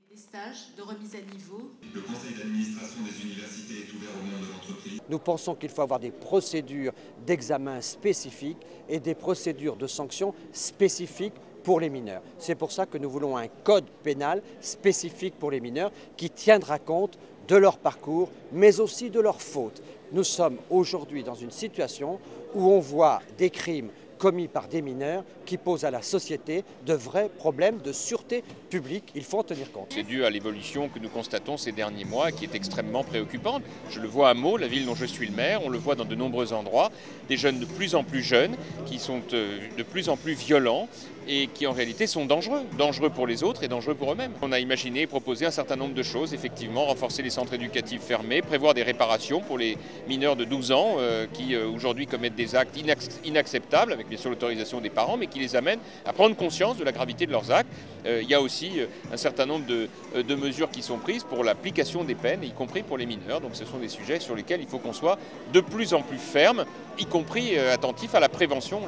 Des stages de remise à niveau. Le conseil d'administration des universités est ouvert au monde de l'entreprise. Nous pensons qu'il faut avoir des procédures d'examen spécifiques et des procédures de sanctions spécifiques pour les mineurs. C'est pour ça que nous voulons un code pénal spécifique pour les mineurs qui tiendra compte de leur parcours, mais aussi de leurs fautes. Nous sommes aujourd'hui dans une situation où on voit des crimes commis par des mineurs qui posent à la société de vrais problèmes de sûreté publique. Il faut en tenir compte. C'est dû à l'évolution que nous constatons ces derniers mois qui est extrêmement préoccupante. Je le vois à Meaux, la ville dont je suis le maire, on le voit dans de nombreux endroits, des jeunes de plus en plus jeunes qui sont de plus en plus violents et qui en réalité sont dangereux pour les autres et dangereux pour eux-mêmes. On a imaginé et proposé un certain nombre de choses, effectivement, renforcer les centres éducatifs fermés, prévoir des réparations pour les mineurs de 12 ans qui aujourd'hui commettent des actes inacceptables, avec bien sûr l'autorisation des parents, mais qui les amènent à prendre conscience de la gravité de leurs actes. Il y a aussi un certain nombre de mesures qui sont prises pour l'application des peines, y compris pour les mineurs. Donc ce sont des sujets sur lesquels il faut qu'on soit de plus en plus ferme, y compris attentif à la prévention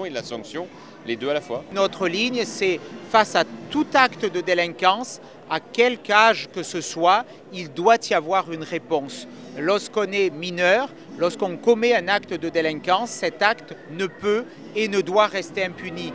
et la sanction, les deux à la fois. Notre ligne, c'est face à tout acte de délinquance, à quelque âge que ce soit, il doit y avoir une réponse. Lorsqu'on est mineur, lorsqu'on commet un acte de délinquance, cet acte ne peut et ne doit rester impuni.